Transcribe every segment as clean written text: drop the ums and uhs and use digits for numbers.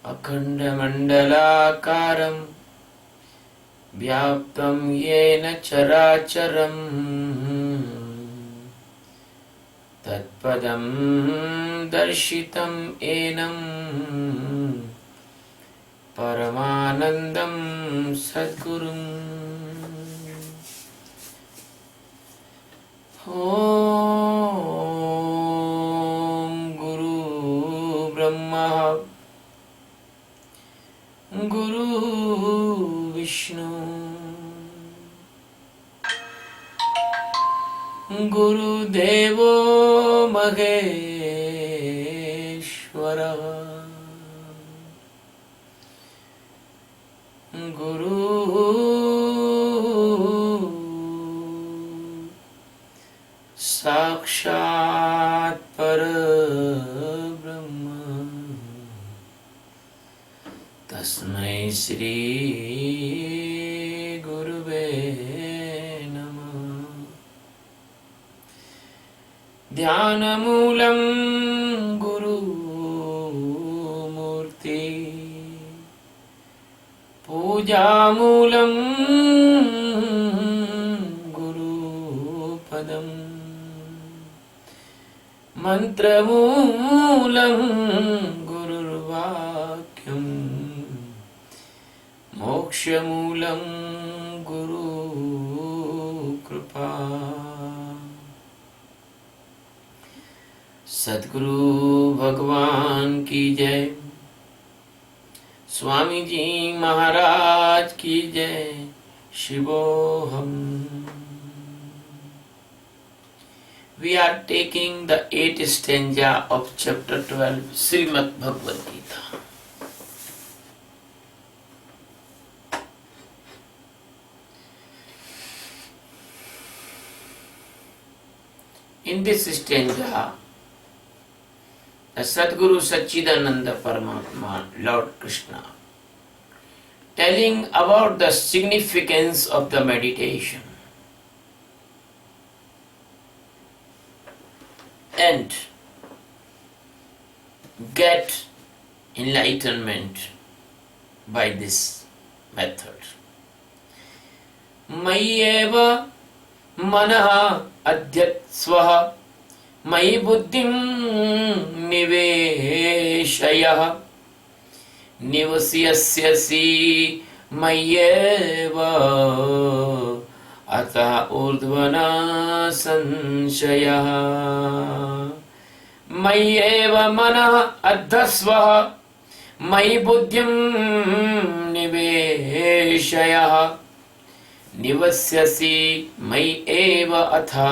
अखण्डमण्डलाकारं व्याप्तं येन चराचरम् तत्पदं दर्शितं येनं परमानन्दं सद्गुरुम्। ॐ गुरु ब्रह्मा गुरु विष्णु गुरुदेवो महेश्वरः गुरु साक्षात् परब्रह्म तस्मै श्री गुरुवे नमः। ध्यानमूलं गुरुमूर्ति पूजामूलं गुरुपदम् मन्त्रमूलं गुरुर्वाक्यम् मोक्षमूलं गुरुकृपा। सद्गुरु भगवान की जय, स्वामी जी महाराज की जय। शिवोहम। We are taking the 8th stanza of chapter 12 Srimad Bhagavad Gita. In this stanza, the Sadguru Satchidananda Paramatma, Lord Krishna, telling about the significance of the meditation and get enlightenment by this method. Mayyeva manaha adhyatsvaha मयि बुद्धिं निवेशयः निवस्यसि मय्येव अतः ऊर्ध्वना संशयः। मय्येव मनः अधस्वः मयि बुद्धिं निवेशयः निवस्यसि मयि एव अतः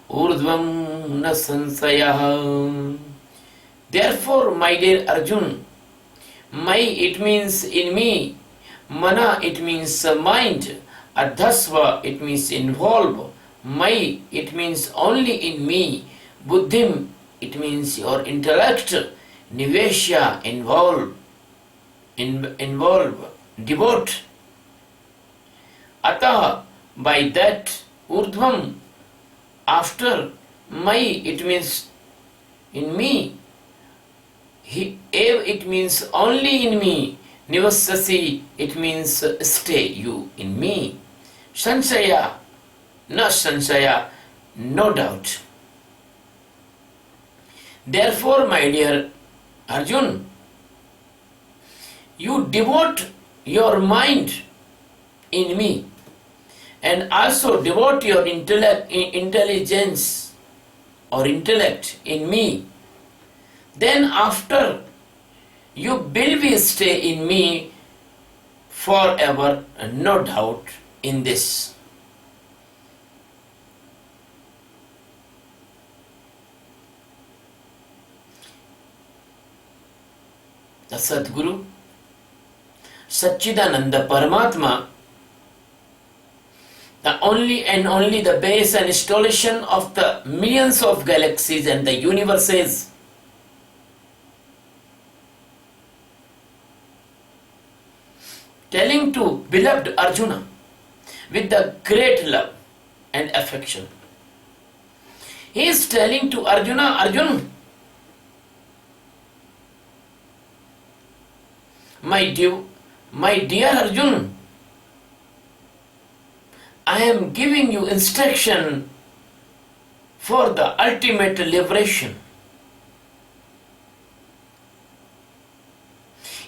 urdhvam na sansayah. Therefore, my dear Arjun, my it means in me, mana it means mind, adhasva it means involve, my it means only in me, buddhim it means your intellect, nivesha involve, devote. Atah, by that, urdhvam after, my it means in me, ev it means only in me, nivasasi it means stay you in me, sansaya, no sansaya, no doubt. Therefore, my dear Arjun, you devote your mind in me and also devote your intelligence or intellect in me. Then after, you will be stay in me forever, no doubt in this. The Sadguru, Satchidananda Paramatma, the only and only the base and installation of the millions of galaxies and the universes, telling to beloved Arjuna with the great love and affection. He is telling to Arjuna, Arjun, My dear Arjun, I am giving you instruction for the ultimate liberation.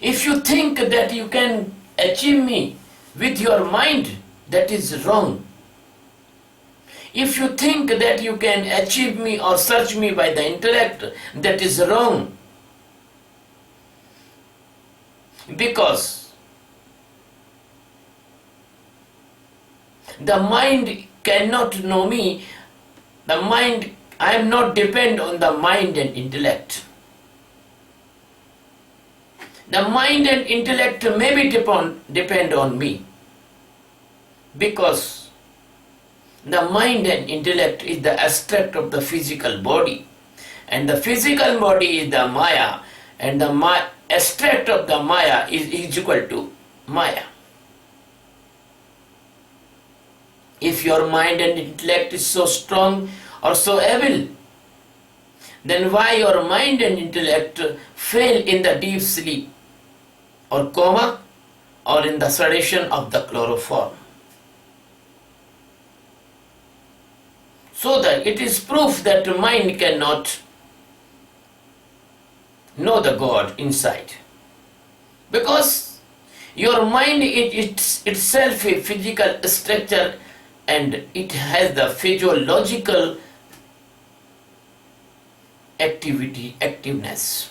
If you think that you can achieve me with your mind, that is wrong. If you think that you can achieve me or search me by the intellect, that is wrong. Because the mind cannot know me. I am not depend on the mind and intellect. The mind and intellect may be depend on me, because the mind and intellect is the abstract of the physical body, and the physical body is the Maya, and the abstract of the Maya is equal to Maya. If your mind and intellect is so strong or so able, then why your mind and intellect fail in the deep sleep or coma or in the sedation of the chloroform? So that it is proof that the mind cannot know the God inside. Because your mind is itself a physical structure, and it has the physiological activeness.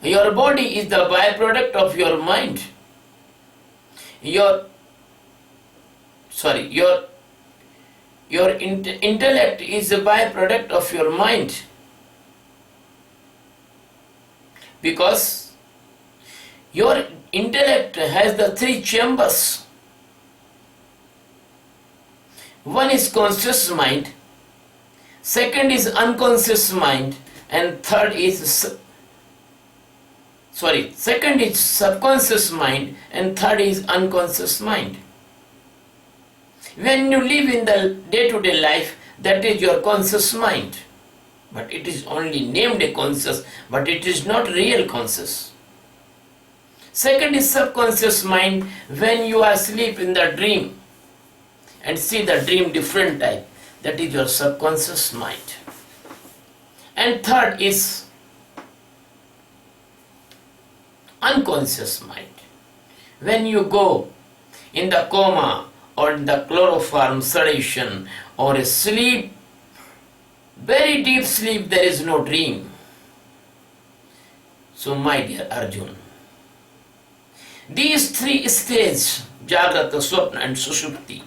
Your body is the byproduct of your mind. Your intellect is a byproduct of your mind, because your intellect has the three chambers. One is conscious mind, second is unconscious mind, and second is subconscious mind, and third is unconscious mind. When you live in the day-to-day life, that is your conscious mind. But it is only named a conscious, but it is not real conscious. Second is subconscious mind, when you are asleep in the dream and see the dream different type, that is your subconscious mind. And third is unconscious mind. When you go in the coma or in the chloroform sedation or a sleep, very deep sleep, there is no dream. So my dear Arjun, these three stages, Jagrata, Swapna and Sushupti,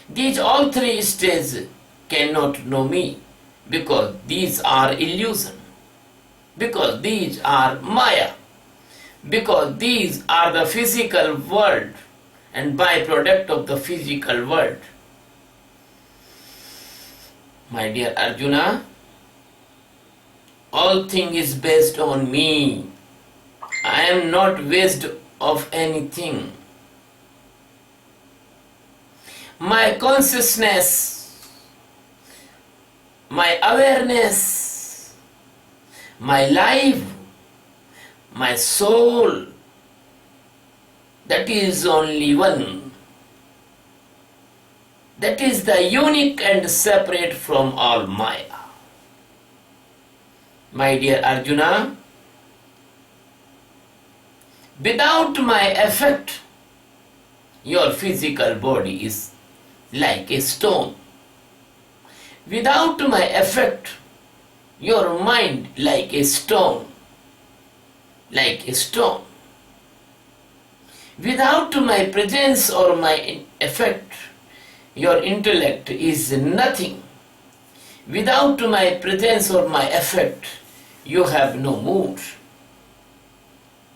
these all three stages cannot know me, because these are illusion, because these are Maya, because these are the physical world and byproduct of the physical world. My dear Arjuna, all thing is based on me. I am not waste of anything. My consciousness, my awareness, my life, my soul, that is only one. That is the unique and separate from all Maya. My dear Arjuna, without my effect, your physical body is like a stone. Without my effect, your mind like a stone. Like a stone. Without my presence or my effect, your intellect is nothing. Without my presence or my effect, you have no mood.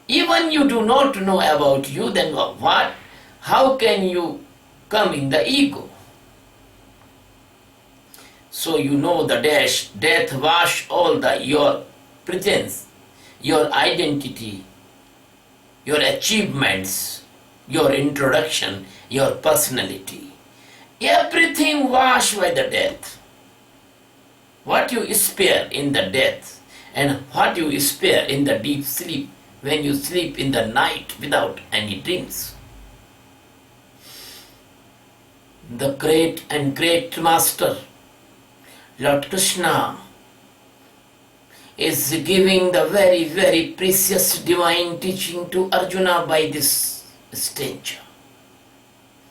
Even you do not know about you, then what? How can you come in the ego? So you know the death wash all your presence, your identity, your achievements, your introduction, your personality. Everything washed by the death. What you spare in the death and what you spare in the deep sleep when you sleep in the night without any dreams. The great and great master, Lord Krishna, is giving the very, very precious divine teaching to Arjuna by this stanza.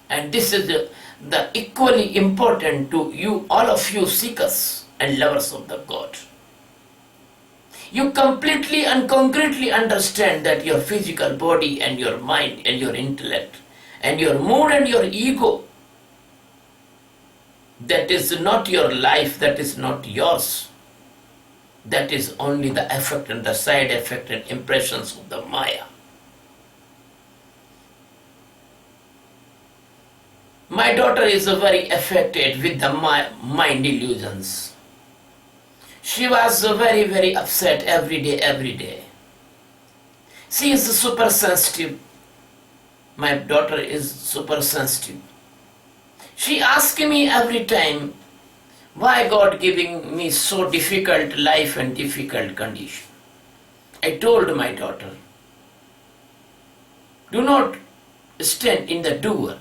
And this is the equally important to you, all of you seekers and lovers of the God. You completely and concretely understand that your physical body and your mind and your intellect and your mood and your ego, that is not your life, that is not yours. That is only the effect and the side effect and impressions of the Maya. My daughter is very affected with the mind illusions. She was very, very upset every day. She is super sensitive. My daughter is super sensitive. She asks me every time, why God giving me so difficult life and difficult condition? I told my daughter, do not stand in the doer,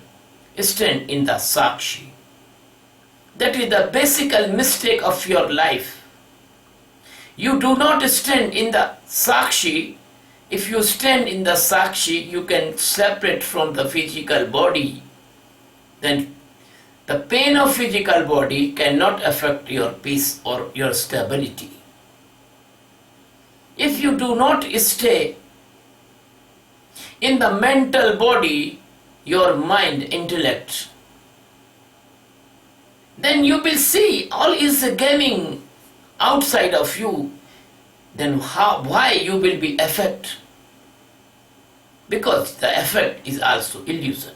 stand in the sakshi. That is the basic mistake of your life. You do not stand in the sakshi. If you stand in the sakshi, you can separate from the physical body. Then the pain of physical body cannot affect your peace or your stability. If you do not stay in the mental body, your mind, intellect, then you will see all is gaming outside of you. Then why you will be affected? Because the effect is also illusion.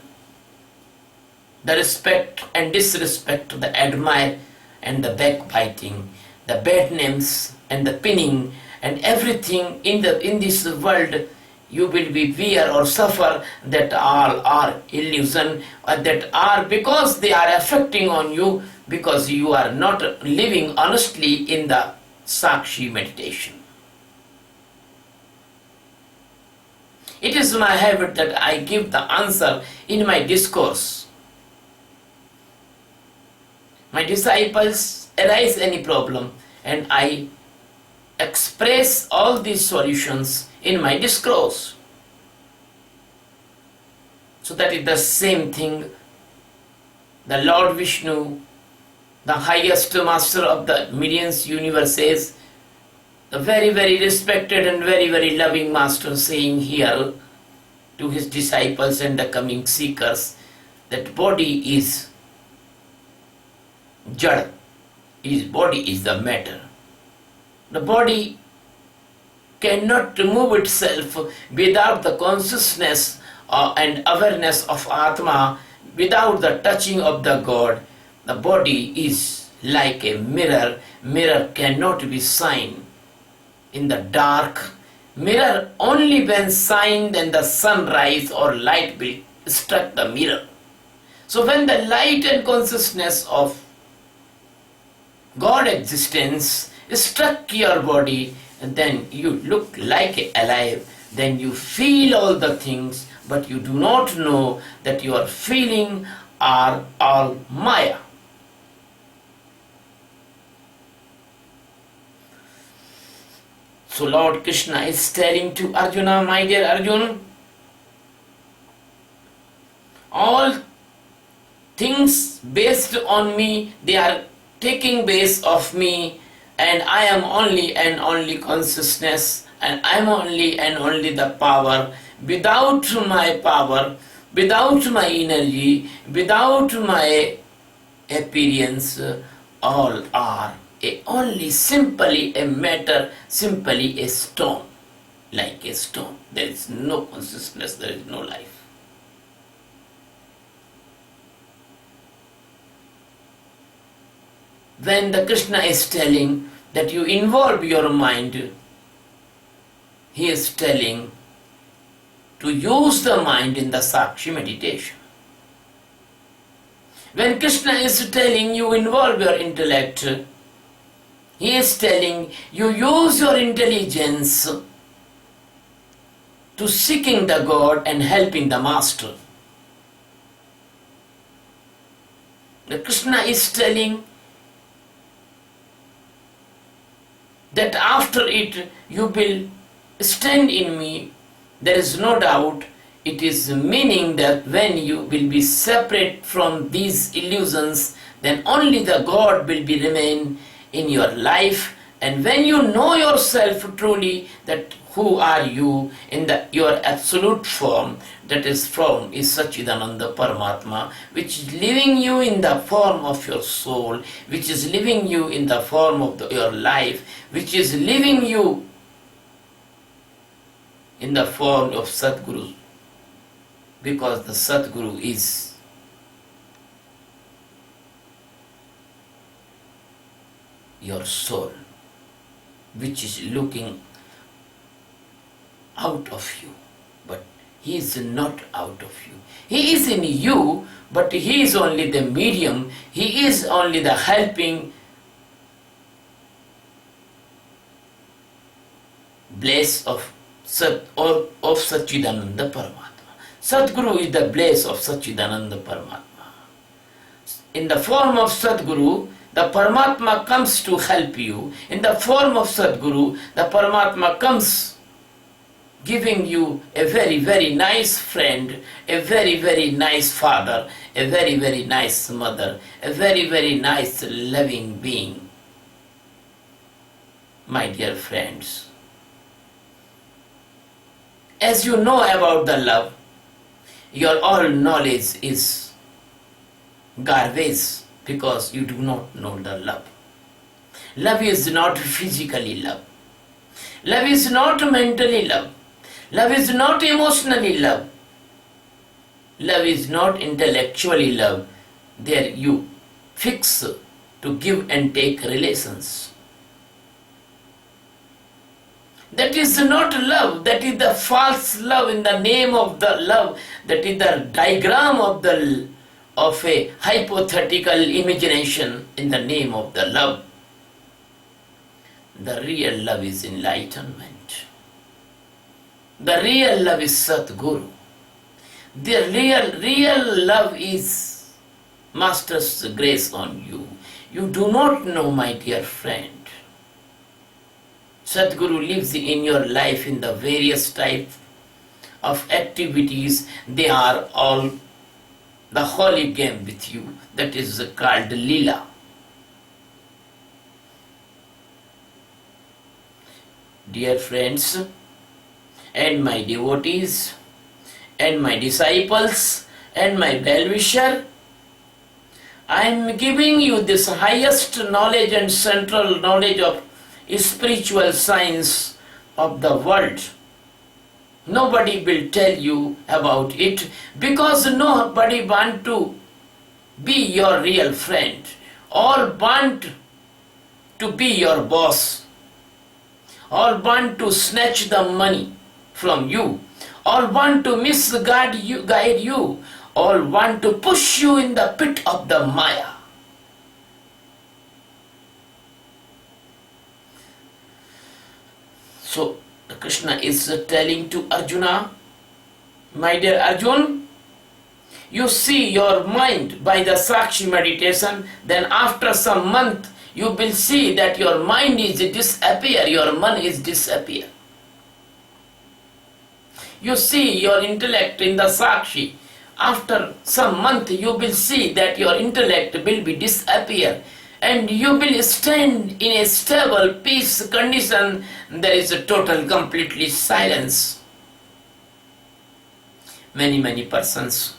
The respect and disrespect, the admire and the backbiting, the bad names and the pinning and everything in this world you will be fear or suffer, that all are illusion, that are because they are affecting on you, because you are not living honestly in the Sakshi meditation. It is my habit that I give the answer in my discourse. My disciples arise any problem and I express all these solutions in my discourse. So that is the same thing. The Lord Vishnu, the highest master of the millions universe, says, the very, very respected and very, very loving master, saying here to his disciples and the coming seekers, that body is jad, his body is the matter. The body cannot move itself without the consciousness and awareness of Atma, without the touching of the God. The body is like a mirror. Mirror cannot be seen in the dark. Mirror only when seen, then the sunrise or light will struck the mirror. So when the light and consciousness of God existence struck your body, then you look like alive, then you feel all the things, but you do not know that your feeling are all Maya. So Lord Krishna is telling to Arjuna, my dear Arjuna, all things based on me, they are taking base of me, and I am only and only consciousness, and I am only and only the power. Without my power, without my energy, without my appearance, all are only simply a matter, simply a stone, like a stone. There is no consciousness, there is no life. When the Krishna is telling that you involve your mind, he is telling to use the mind in the Sakshi meditation. When Krishna is telling you involve your intellect, He is telling you use your intelligence to seeking the God and helping the master. The Krishna is telling that after it you will stand in me. There is no doubt. It is meaning that when you will be separate from these illusions, then only the God will be remain in your life. And when you know yourself truly, that who are you in your absolute form, that is form is Sachidananda Paramatma, which is living you in the form of your soul, which is living you in the form of your life, which is living you in the form of Sadguru, because the Sadguru is your soul, which is looking out of you, but he is not out of you. He is in you, but he is only the medium, he is only the helping blaze of Sachidananda Paramatma. Sadguru is the blaze of Sachidananda Paramatma. In the form of Sadguru, the Paramatma comes to help you. In the form of Sadguru, the Paramatma comes giving you a very, very nice friend, a very, very nice father, a very, very nice mother, a very, very nice loving being. My dear friends, as you know about the love, your all knowledge is garbage because you do not know the love. Love is not physically love. Love is not mentally love. Love is not emotionally love. Love is not intellectually love. There you fix to give and take relations. That is not love, that is the false love in the name of the love, that is the diagram of a hypothetical imagination in the name of the love. The real love is enlightenment. The real love is Sadguru. The real love is Master's grace on you. You do not know, my dear friend. Sadguru lives in your life in the various types of activities. They are all the holy game with you. That is called Leela. Dear friends, and my devotees, and my disciples, and my well-wisher, I am giving you this highest knowledge and central knowledge of spiritual science of the world. Nobody will tell you about it because nobody want to be your real friend. All want to be your boss. All want to snatch the money from you. All want to misguide you. All want to push you in the pit of the Maya. So Krishna is telling to Arjuna, my dear Arjun, you see your mind by the Sakshi meditation, then after some month you will see that your mind is disappear, your man is disappear. You see your intellect in the Sakshi. After some month you will see that your intellect will be disappear and you will stand in a stable peace condition. There is a total completely silence. Many persons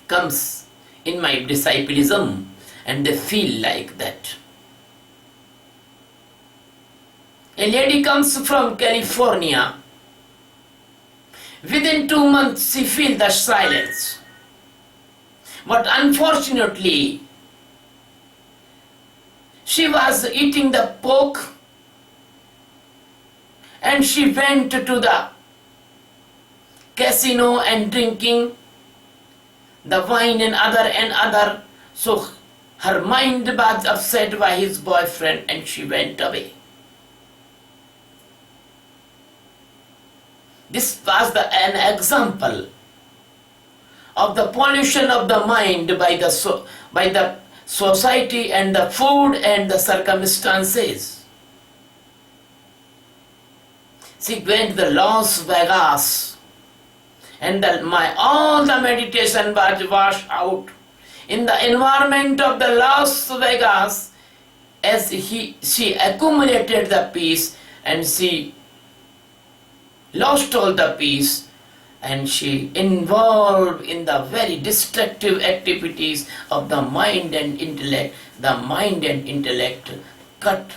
comes in my disciplism and they feel like that. A lady comes from California. Within 2 months she feels the silence. But unfortunately, she was eating the pork and she went to the casino and drinking the wine and other. So Her mind was upset by his boyfriend and she went away. This was an example of the pollution of the mind by the society and the food and the circumstances. She went to Las Vegas and all the meditation was washed out in the environment of the Las Vegas as she accumulated the peace and she lost all the peace and she involved in the very destructive activities of the mind and intellect. The mind and intellect cut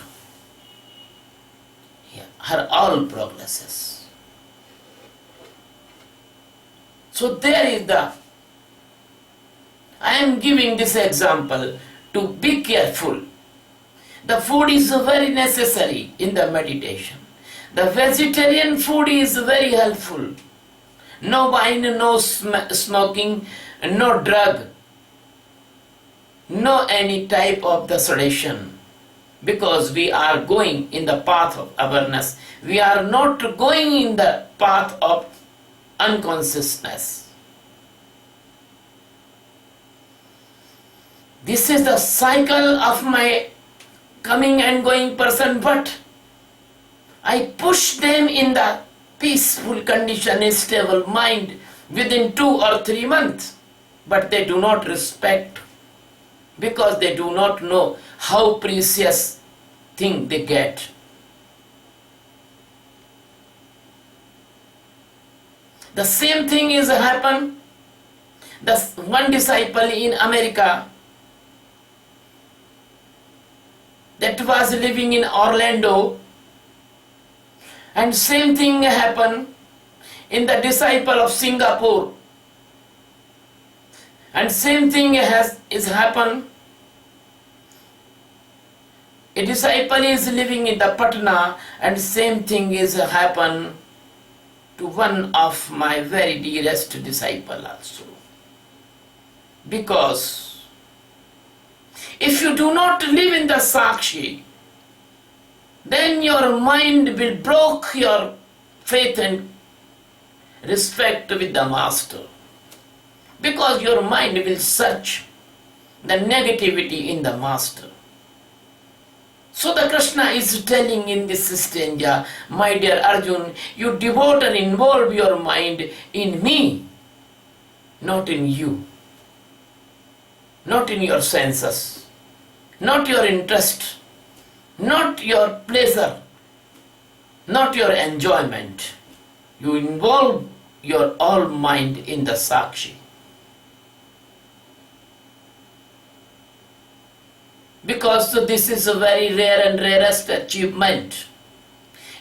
her all progresses. So I am giving this example to be careful. The food is very necessary in the meditation. The vegetarian food is very helpful. No wine, no smoking, no drug, no any type of the sedation. Because we are going in the path of awareness. We are not going in the path of unconsciousness. This is the cycle of my coming and going person, but I push them in the peaceful condition, a stable mind within 2 or 3 months. But they do not respect because they do not know how precious thing they get. The same thing is happen. The one disciple in America that was living in Orlando, and same thing happened in the disciple of Singapore, and same thing is happened. A disciple is living in the Patna, and same thing is happen to one of my very dearest disciple also. Because if you do not live in the Sakshi, then your mind will break your faith and respect with the Master. Because your mind will search the negativity in the Master. So the Krishna is telling in this stanza, my dear Arjun, you devote and involve your mind in me, not in you, not in your senses, not your interest, not your pleasure, not your enjoyment. You involve your all mind in the Sakshi. Because this is a very rare and rarest achievement.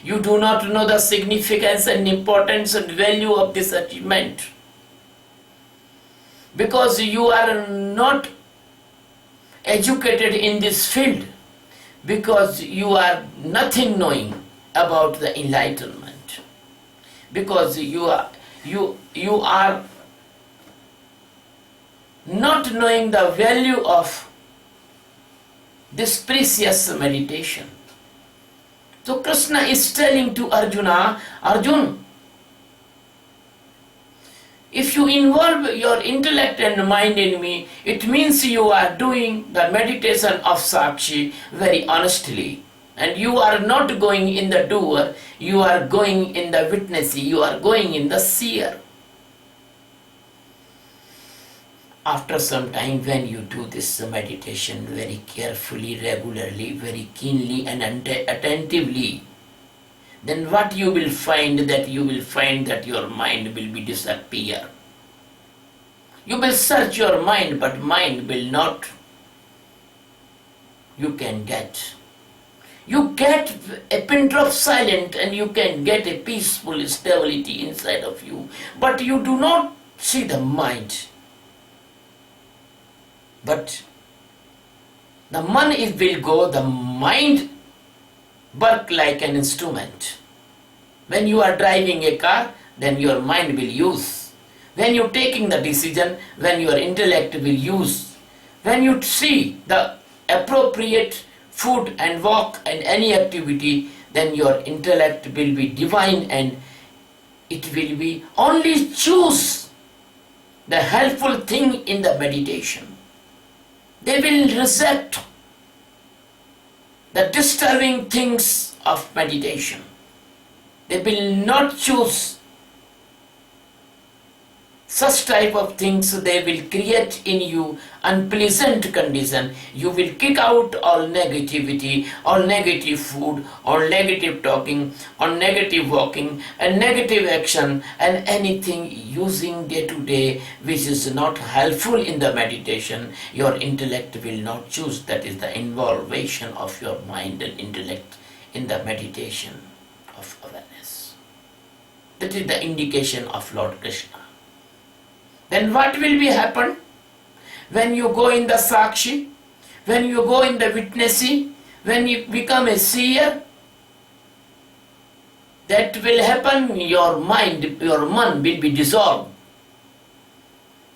You do not know the significance and importance and value of this achievement. Because you are not educated in this field. Because you are nothing knowing about the enlightenment. Because you are not knowing the value of this precious meditation. So Krishna is telling to Arjuna, Arjun, if you involve your intellect and mind in me, it means you are doing the meditation of Sakshi very honestly. And you are not going in the doer, you are going in the witnessee, you are going in the seer. After some time, when you do this meditation very carefully, regularly, very keenly and attentively, then what you will find that your mind will be disappear. You will search your mind, but mind will not. You get a pin drop silent and you can get a peaceful stability inside of you, but you do not see the mind. But the man will go, the mind work like an instrument. When you are driving a car, then your mind will use. When you are taking the decision, when your intellect will use. When you see the appropriate food and walk and any activity, then your intellect will be divine and it will be only choose the helpful thing in the meditation. They will reject the disturbing things of meditation. They will not choose such type of things. They will create in you unpleasant condition. You will kick out all negativity, all negative food, all negative talking, all negative walking, and negative action, and anything using day to day which is not helpful in the meditation. Your intellect will not choose. That is the involvement of your mind and intellect in the meditation of awareness. That is the indication of Lord Krishna. Then what will be happen? When you go in the Sakshi, when you go in the witnessing, when you become a seer, that will happen, your mind, your man will be dissolved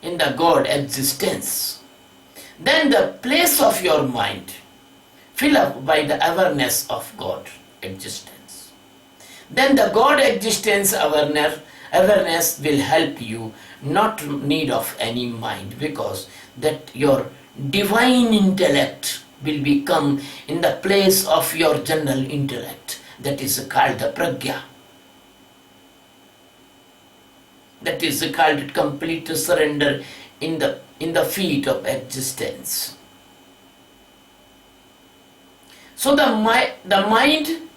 in the God existence. Then the place of your mind fill up by the awareness of God existence. Then the God existence awareness will help you, not need of any mind, because that your divine intellect will become in the place of your general intellect. That is called the pragya. That is called complete surrender in the feet of existence. So the mind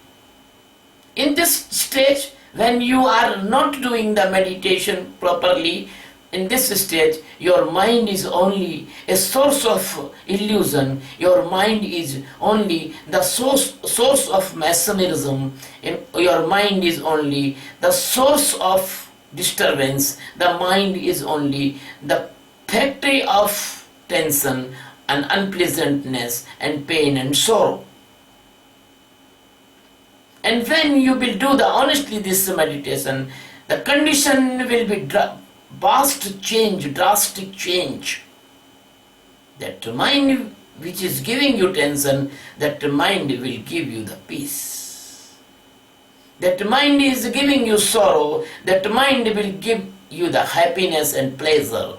in this stage, when you are not doing the meditation properly, in this stage, your mind is only a source of illusion. Your mind is only the source of mesmerism. Your mind is only the source of disturbance. The mind is only the factory of tension and unpleasantness and pain and sorrow. And when you will do the honestly this meditation, the condition will be drastic change. That mind which is giving you tension, that mind will give you the peace. That mind is giving you sorrow, that mind will give you the happiness and pleasure.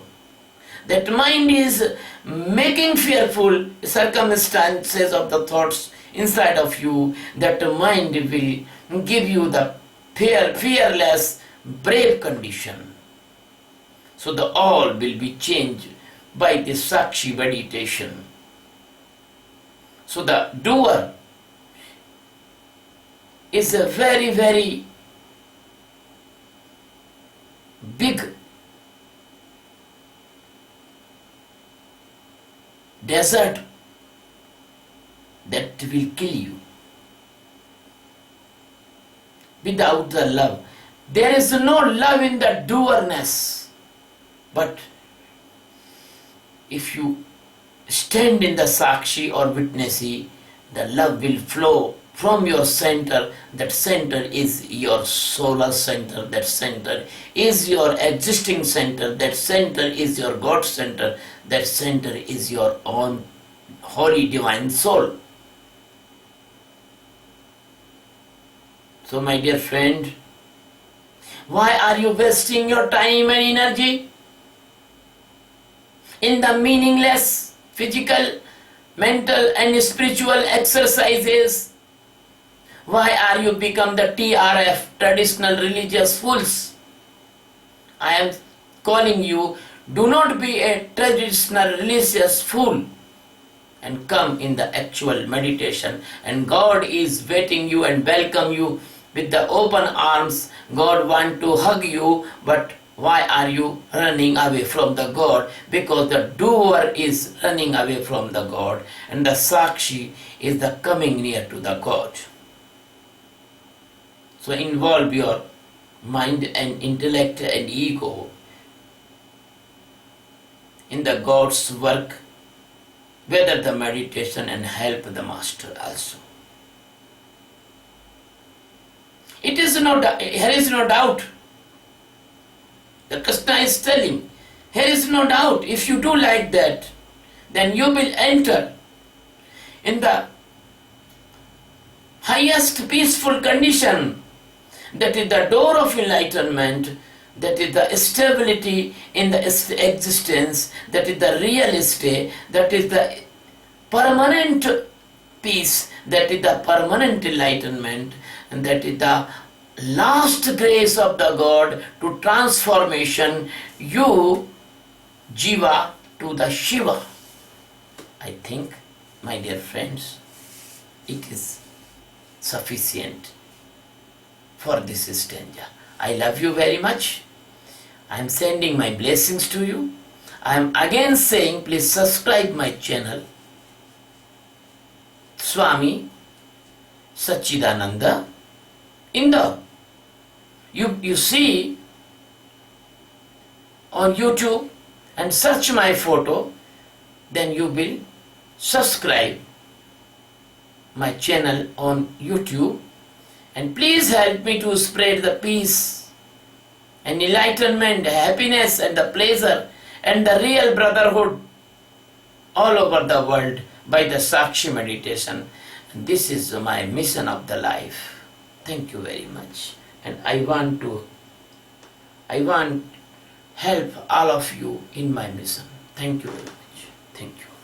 That mind is making fearful circumstances of the thoughts inside of you, that mind will give you the fearless, brave condition. So the all will be changed by this Sakshi meditation. So the doer is a very, very big desert that will kill you. Without the love, there is no love in the doerness. But if you stand in the Sakshi or witnessing, the love will flow from your center. That center is your solar center. That center is your existing center. That center is your God center. That center is your own holy divine soul. So my dear friend, why are you wasting your time and energy in the meaningless physical, mental and spiritual exercises? Why are you become the TRF, traditional religious fools? I am calling you, do not be a traditional religious fool and come in the actual meditation, and God is waiting you and welcome you with the open arms. God want to hug you, but why are you running away from the God? Because the doer is running away from the God, and the Sakshi is the coming near to the God. So involve your mind and intellect and ego in the God's work, whether the meditation, and help the master also. Here is no doubt. The Krishna is telling, here is no doubt. If you do like that, then you will enter in the highest peaceful condition. That is the door of enlightenment. That is the stability in the existence. That is the real estate. That is the permanent peace. That is the permanent enlightenment. And that is the last grace of the God to transformation you, Jiva, to the Shiva. I think, my dear friends, it is sufficient for this stanza. I love you very much. I am sending my blessings to you. I am again saying, please subscribe my channel, Swami Sachidananda. In the you see on YouTube and search my photo, then you will subscribe my channel on YouTube, and please help me to spread the peace and enlightenment, happiness and the pleasure and the real brotherhood all over the world by the Sakshi meditation. And this is my mission of the life. Thank you very much. And I want help all of you in my mission. Thank you very much. Thank you.